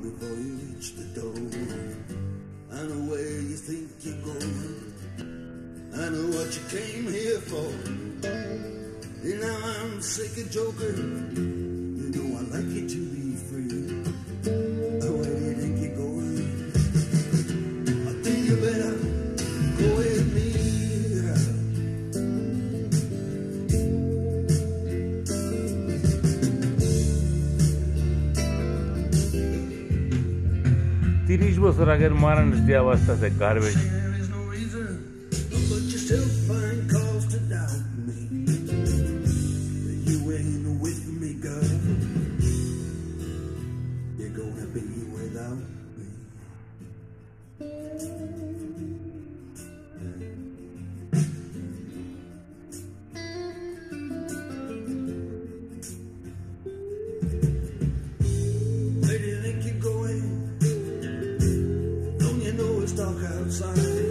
before you reach the door. I know where you think you're going. I know what you came here for. And now I'm sick of joking. You know I like you to be free. Where do you think you're going? I think you better go with me. তিরিশ বছর আগের মারান্স দিয়ে আওয়াজটা আছে garbage. Dark outside.